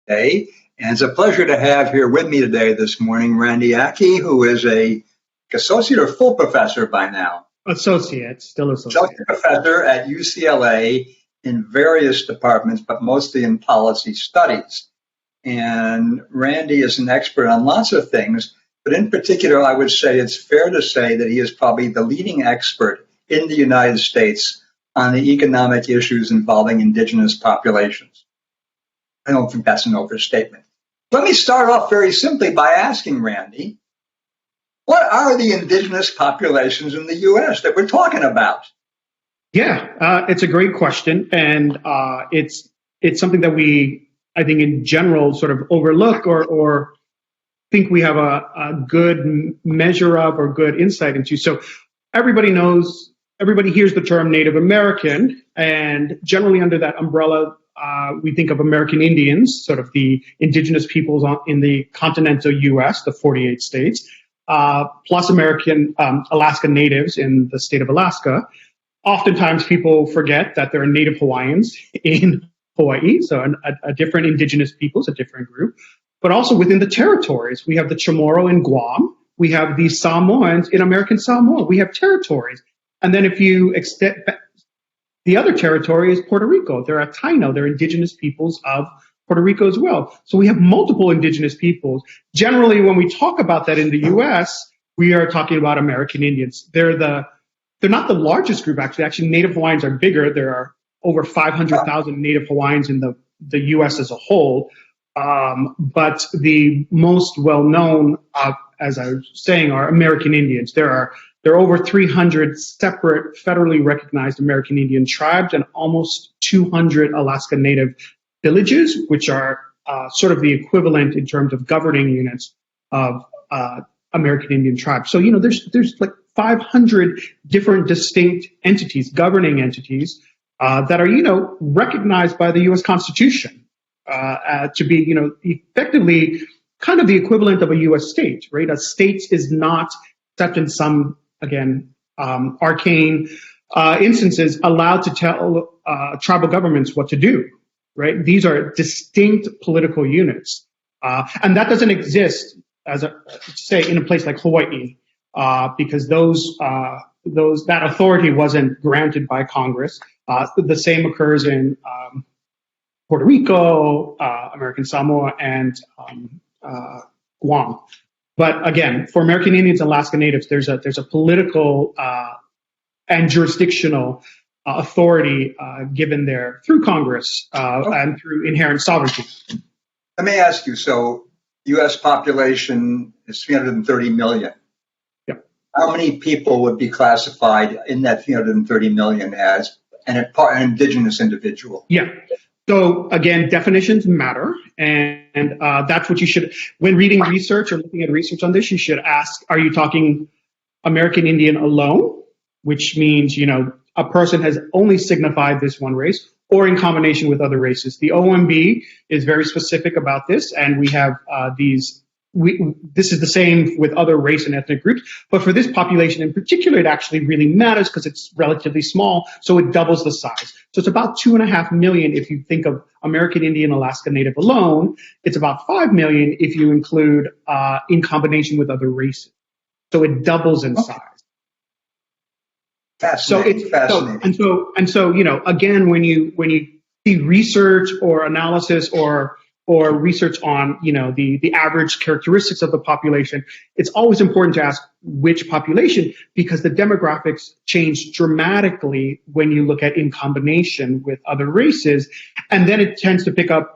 today. And it's a pleasure to have here with me today this morning Randy Akee, who is a associate or full professor by now. Still associate. Associate professor at UCLA in various departments, but mostly in policy studies. And Randy is an expert on lots of things, but in particular, I would say it's fair to say that he is probably the leading expert in the United States on the economic issues involving indigenous populations. I don't think that's an overstatement. Let me start off very simply by asking Randy, what are the indigenous populations in the U.S. that we're talking about? Yeah, it's a great question, and it's something that we, I think, in general, sort of overlook or think we have a good measure of or good insight into. So everybody hears the term Native American, and generally under that umbrella, we think of American Indians, sort of the indigenous peoples in the continental U.S., the 48 states, plus American Alaska Natives in the state of Alaska. Oftentimes people forget that there are Native Hawaiians in Hawaii, so a different indigenous peoples, a different group. But also within the territories, we have the Chamorro in Guam, we have the Samoans in American Samoa, we have territories. And then if you extend, the other territory is Puerto Rico. There are Taino, they're indigenous peoples of Puerto Rico as well. So we have multiple indigenous peoples. Generally, when we talk about that in the U.S., we are talking about American Indians. They're not the largest group, actually. Actually, Native Hawaiians are bigger. There are over 500,000 Native Hawaiians in the U.S. as a whole. But the most well-known, as I was saying, are American Indians. There are over 300 separate federally recognized American Indian tribes and almost 200 Alaska Native villages, which are sort of the equivalent in terms of governing units of American Indian tribes. So, there's like 500 different distinct entities, governing entities, that are, recognized by the U.S. Constitution to be, effectively kind of the equivalent of a U.S. state, right? A state is not, except in some, again, arcane instances, allowed to tell tribal governments what to do, right? These are distinct political units. And that doesn't exist, say, in a place like Hawaii, because that authority wasn't granted by Congress. The same occurs in Puerto Rico, American Samoa, and Guam. But again, for American Indians and Alaska Natives, there's a political and jurisdictional authority given there through Congress and through inherent sovereignty. Let me ask you, so U.S. population is 330 million. Yep. How many people would be classified in that 330 million as an indigenous individual? Yeah. So again, definitions matter, and that's what you should, when reading research or looking at research on this, you should ask, are you talking American Indian alone, which means, a person has only signified this one race, or in combination with other races. The OMB is very specific about this, and we have this is the same with other race and ethnic groups, but for this population in particular, it actually really matters because it's relatively small, so it doubles the size. So it's about 2.5 million if you think of American Indian, Alaska Native alone. It's about 5 million if you include in combination with other races. So it doubles in size. Fascinating. So again, when you see research or analysis or research on, the average characteristics of the population, it's always important to ask which population, because the demographics change dramatically when you look at in combination with other races. And then it tends to pick up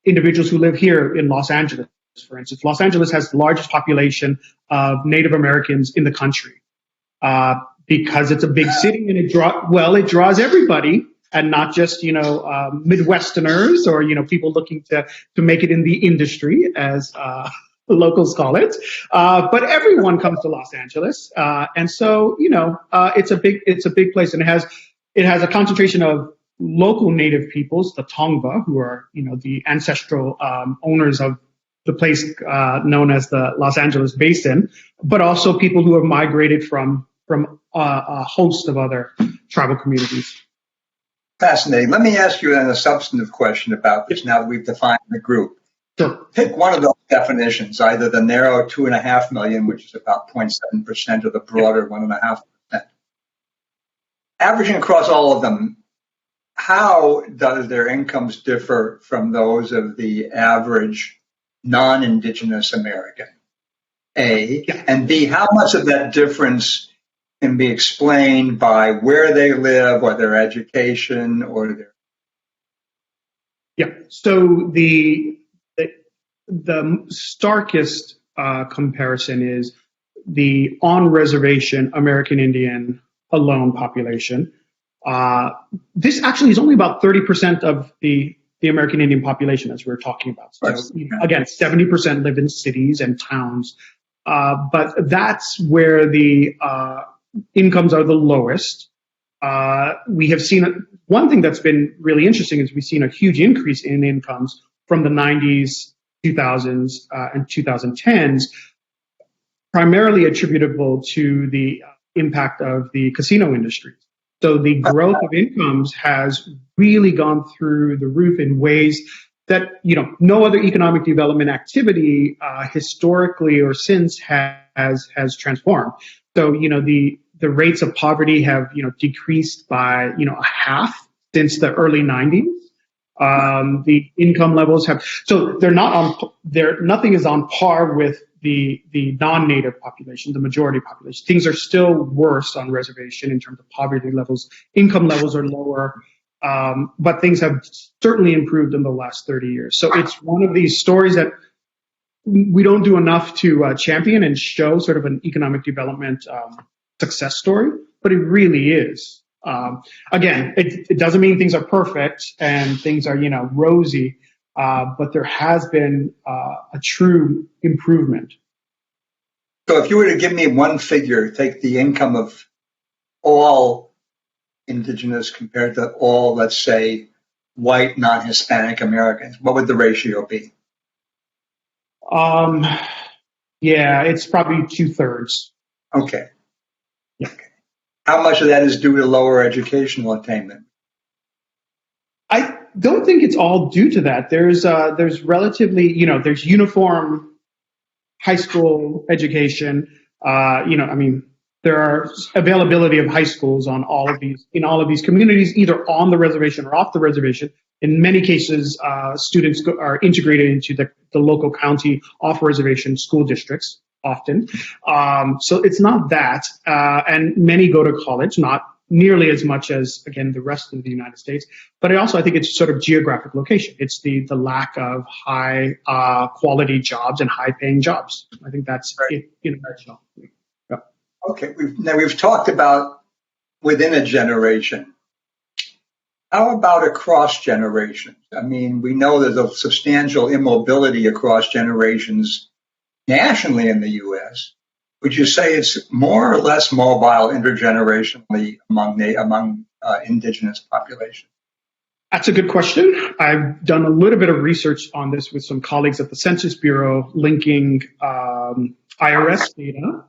individuals who live here in Los Angeles, for instance. Los Angeles has the largest population of Native Americans in the country because it's a big city and it draws everybody. And not just, Midwesterners or, people looking to make it in the industry, as the locals call it. But everyone comes to Los Angeles. And so, it's a big place, and it has a concentration of local Native peoples, the Tongva, who are, the ancestral owners of the place known as the Los Angeles Basin, but also people who have migrated from a host of other tribal communities. fascinating. Let me ask you then a substantive question about this now that we've defined the group. Sure. Pick one of those definitions, either the narrow 2.5 million, which is about 0.7%, or the broader 1.5%. Averaging across all of them, how does their incomes differ from those of the average non-Indigenous American? A, and B, how much of that difference can be explained by where they live or their education or their... Yeah. So the starkest comparison is the on-reservation American Indian alone population. This actually is only about 30% of the American Indian population, as we were talking about. So again, 70% live in cities and towns, but that's where the incomes are the lowest. We have seen one thing that's been really interesting is we've seen a huge increase in incomes from the 90s, 2000s, and 2010s, primarily attributable to the impact of the casino industry. So the growth of incomes has really gone through the roof in ways that no other economic development activity historically or since has transformed. So the rates of poverty have decreased by a half since the early 90s. The income levels have, so nothing is on par with the non-native population, the majority population. Things are still worse on reservation in terms of poverty levels. Income levels are lower, but things have certainly improved in the last 30 years. So it's one of these stories that we don't do enough to champion and show sort of an economic development success story, but it really is. Again, it doesn't mean things are perfect and things are, rosy, but there has been a true improvement. So if you were to give me one figure, take the income of all Indigenous compared to all, let's say, white, non-Hispanic Americans, what would the ratio be? Yeah, it's probably 2/3. Okay. Yeah. Okay. How much of that is due to lower educational attainment? I don't think it's all due to that. There's relatively, there's uniform high school education. There are availability of high schools in all of these communities, either on the reservation or off the reservation. In many cases, students are integrated into the local county off-reservation school districts often. So it's not that. And many go to college, not nearly as much as, again, the rest of the United States. But I think it's sort of geographic location. It's the lack of high quality jobs and high paying jobs. I think that's it in a nutshell. Yeah. Okay. We've talked about within a generation. How about across generations? I mean, we know there's a substantial immobility across generations nationally in the U.S. Would you say it's more or less mobile intergenerationally among Indigenous populations? That's a good question. I've done a little bit of research on this with some colleagues at the Census Bureau, linking IRS data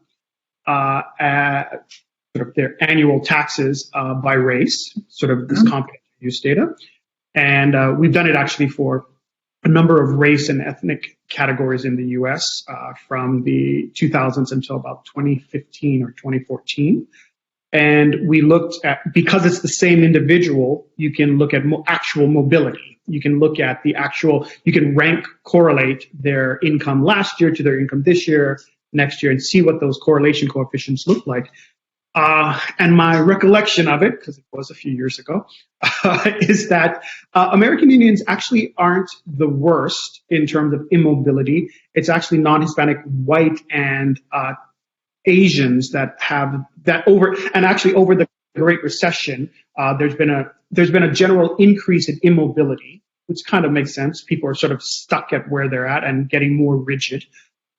at sort of their annual taxes by race, sort of this comprehensive use data. And we've done it actually for a number of race and ethnic categories in the U.S. From the 2000s until about 2015 or 2014. And we looked at, because it's the same individual, you can look at actual mobility. You can look at you can correlate their income last year to their income this year, next year, and see what those correlation coefficients look like. And my recollection of it, because it was a few years ago, is that American Indians actually aren't the worst in terms of immobility. It's actually non-Hispanic, white, and Asians that have that over the Great Recession. There's been a general increase in immobility, which kind of makes sense. People are sort of stuck at where they're at and getting more rigid.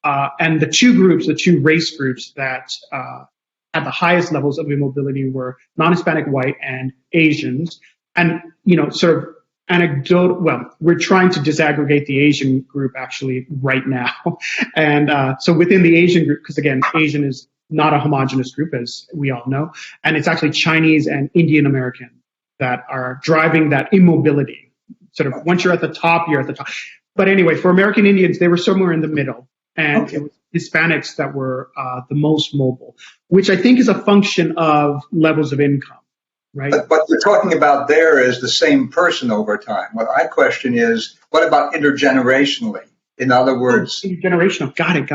And the two race groups that had the highest levels of immobility were non-Hispanic, white, and Asians. And, sort of we're trying to disaggregate the Asian group actually right now. And so within the Asian group, because again, Asian is not a homogenous group, as we all know, and it's actually Chinese and Indian American. that are driving that immobility. Sort of once you're at the top, you're at the top. But anyway, for American Indians, they were somewhere in the middle, and it was Hispanics that were the most mobile, which I think is a function of levels of income, right? But what you're talking about there is the same person over time. What I question is, what about intergenerationally? In other words, intergenerational. Got it.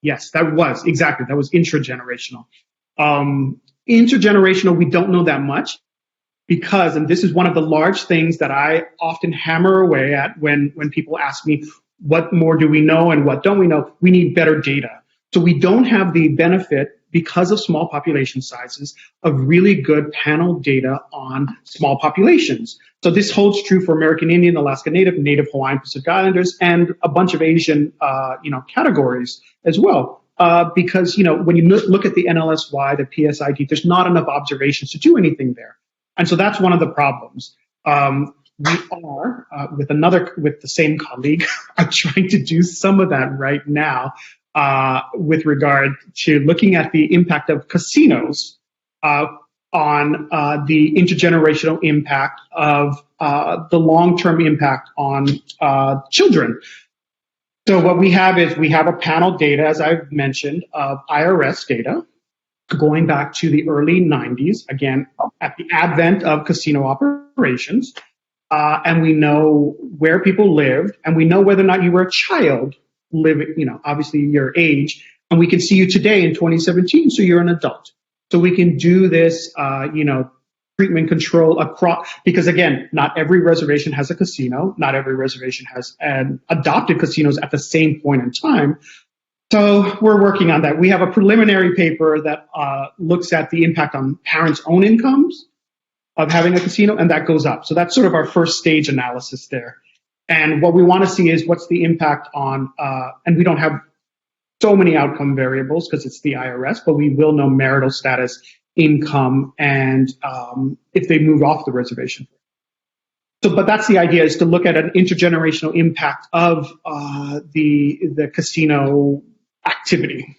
Yes, that was intragenerational. Intergenerational, we don't know that much because, and this is one of the large things that I often hammer away at when people ask me, what more do we know and what don't we know? We need better data. So we don't have the benefit, because of small population sizes, of really good panel data on small populations. So this holds true for American Indian, Alaska Native, Native Hawaiian, Pacific Islanders, and a bunch of Asian, categories as well. Because, when you look at the NLSY, the PSID, there's not enough observations to do anything there. And so that's one of the problems. We are, with the same colleague, I'm trying to do some of that right now, with regard to looking at the impact of casinos on the intergenerational impact of the long-term impact on children. So what we have is we have a panel data, as I've mentioned, of IRS data going back to the early 90s, again, at the advent of casino operations. And we know where people lived, and we know whether or not you were a child living, obviously your age, and we can see you today in 2017, so you're an adult. So we can do this, treatment control across, because again, not every reservation has a casino, not every reservation has adopted casinos at the same point in time. So we're working on that. We have a preliminary paper that looks at the impact on parents' own incomes of having a casino, and that goes up. So that's sort of our first stage analysis there. And what we want to see is what's the impact on, and we don't have so many outcome variables because it's the IRS, but we will know marital status, income, and if they move off the reservation. So, but that's the idea, is to look at an intergenerational impact of the casino activity.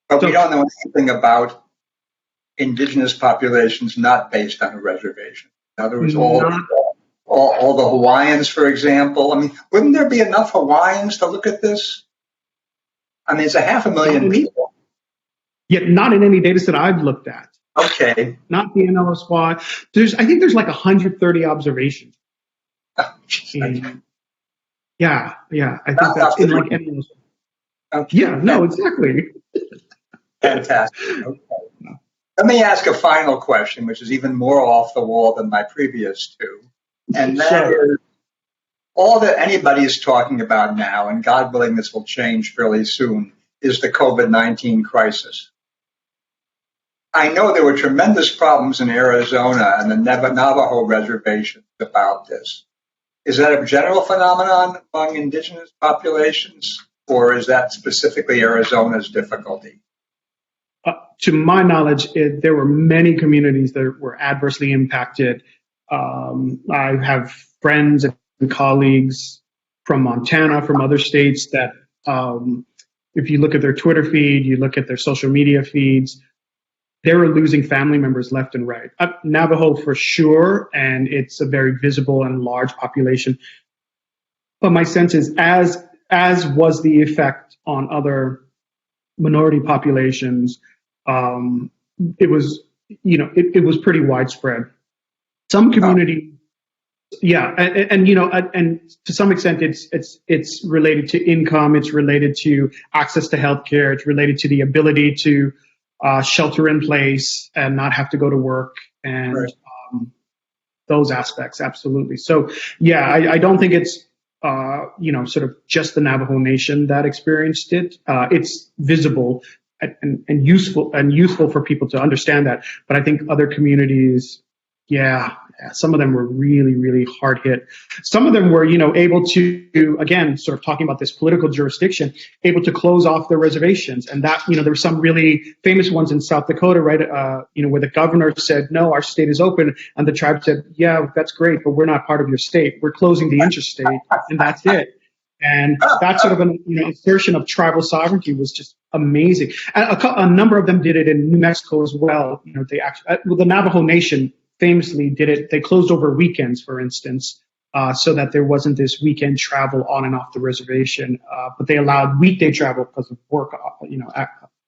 But we don't know anything about indigenous populations not based on a reservation. In other words, all the Hawaiians, for example. I mean, wouldn't there be enough Hawaiians to look at this? I mean, it's 500,000 people. Yet not in any data set I've looked at. Okay. Not the NLSY. I think there's like 130 observations. Oh, yeah. I think that's in like NLSY. Okay. Yeah, no, exactly. Fantastic. Okay. Let me ask a final question, which is even more off the wall than my previous two. And that is, all that anybody is talking about now, and God willing this will change fairly soon, is the COVID-19 crisis. I know there were tremendous problems in Arizona and the Navajo reservations about this. Is that a general phenomenon among indigenous populations, or is that specifically Arizona's difficulty? To my knowledge, there were many communities that were adversely impacted. I have friends and colleagues from Montana, from other states that, if you look at their Twitter feed, you look at their social media feeds, they were losing family members left and right. Navajo for sure, and it's a very visible and large population. But my sense is, as was the effect on other minority populations, it was pretty widespread. Some community, and to some extent, it's related to income, it's related to access to healthcare, it's related to the ability to shelter in place and not have to go to work, and right. Those aspects, absolutely. So, I don't think it's sort of just the Navajo Nation that experienced it. It's visible and useful for people to understand that. But I think other communities, some of them were really, really hard hit. Some of them were, able to, again, sort of talking about this political jurisdiction, able to close off their reservations. And that, there were some really famous ones in South Dakota, right? Where the governor said, no, our state is open. And the tribe said, yeah, that's great, but we're not part of your state. We're closing the interstate, and that's it. And that sort of an assertion of tribal sovereignty was just amazing. And a number of them did it in New Mexico as well. They actually, the Navajo Nation famously did it. They closed over weekends, for instance, so that there wasn't this weekend travel on and off the reservation. But they allowed weekday travel because of work,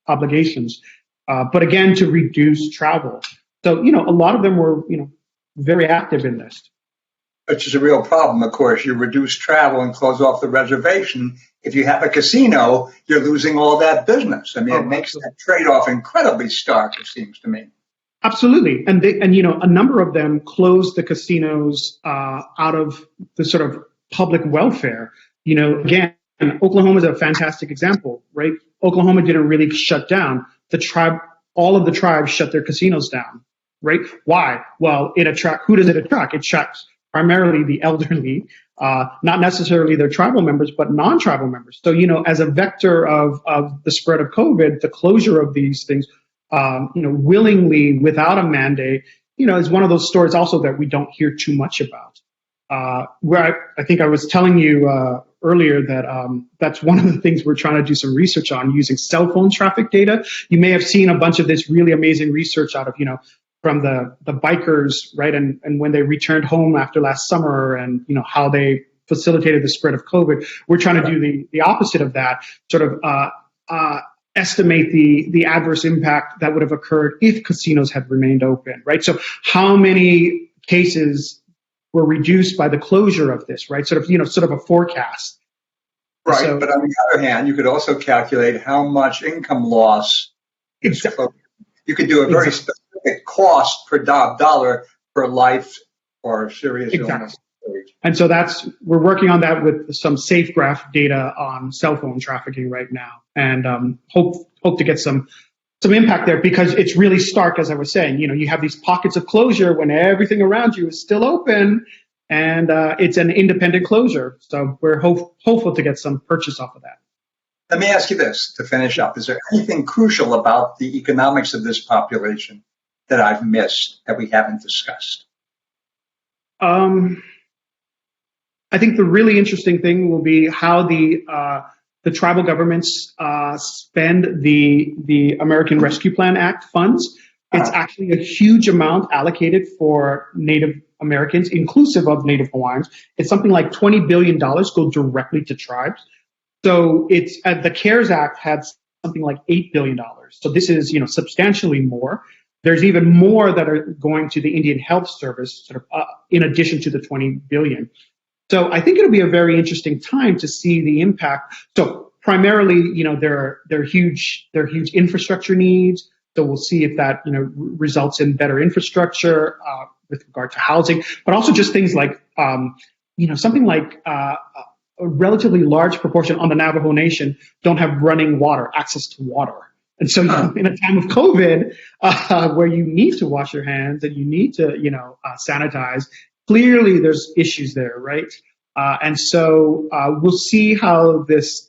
obligations. But again, to reduce travel. So, a lot of them were, very active in this. Which is a real problem, of course. You reduce travel and close off the reservation. If you have a casino, you're losing all that business. I mean, it makes that trade-off incredibly stark, it seems to me. Absolutely. And a number of them closed the casinos out of the sort of public welfare. Again, Oklahoma is a fantastic example, right? Oklahoma didn't really shut down. All of the tribes shut their casinos down, right? Why? Well, who does it attract? It attracts primarily the elderly, not necessarily their tribal members, but non-tribal members. So, as a vector of the spread of COVID, the closure of these things, willingly without a mandate, is one of those stories also that we don't hear too much about. Where I think I was telling you earlier that that's one of the things we're trying to do some research on using cell phone traffic data. You may have seen a bunch of this really amazing research out of, from the bikers, right? And when they returned home after last summer and, how they facilitated the spread of COVID. We're trying to do the opposite of that, sort of estimate the adverse impact that would have occurred if casinos had remained open, right? So how many cases were reduced by the closure of this, right? Sort of a forecast. Right, So, but on the other hand, you could also calculate how much income loss is closed. You could do a very specific cost per dollar per life or serious illness. And so we're working on that with some safe graph data on cell phone trafficking right now, and hope to get some impact there, because it's really stark, as I was saying. You have these pockets of closure when everything around you is still open, and it's an independent closure. So we're hopeful to get some purchase off of that. Let me ask you this to finish up. Is there anything crucial about the economics of this population that I've missed that we haven't discussed? I think the really interesting thing will be how the tribal governments spend the American Rescue Plan Act funds. It's actually a huge amount allocated for Native Americans, inclusive of Native Hawaiians. It's something like $20 billion go directly to tribes. So it's the CARES Act had something like $8 billion. So this is, substantially more. There's even more that are going to the Indian Health Service, sort of in addition to the $20 billion. So I think it'll be a very interesting time to see the impact. So primarily, there are huge infrastructure needs. So we'll see if that results in better infrastructure with regard to housing, but also just things like something like a relatively large proportion on the Navajo Nation don't have running water, access to water. And so in a time of COVID, where you need to wash your hands and you need to sanitize, clearly there's issues there, right? And so we'll see how this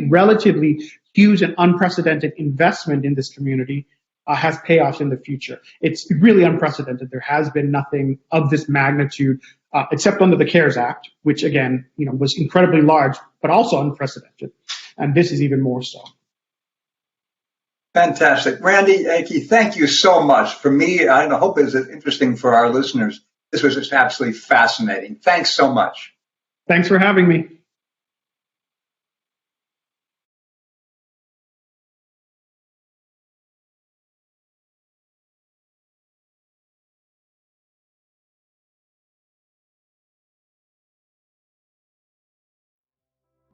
relatively huge and unprecedented investment in this community has payoffs in the future. It's really unprecedented. There has been nothing of this magnitude, except under the CARES Act, which again, was incredibly large, but also unprecedented. And this is even more so. Fantastic. Randy Akee, thank you so much. For me, I hope it's interesting for our listeners. This was just absolutely fascinating. Thanks so much. Thanks for having me.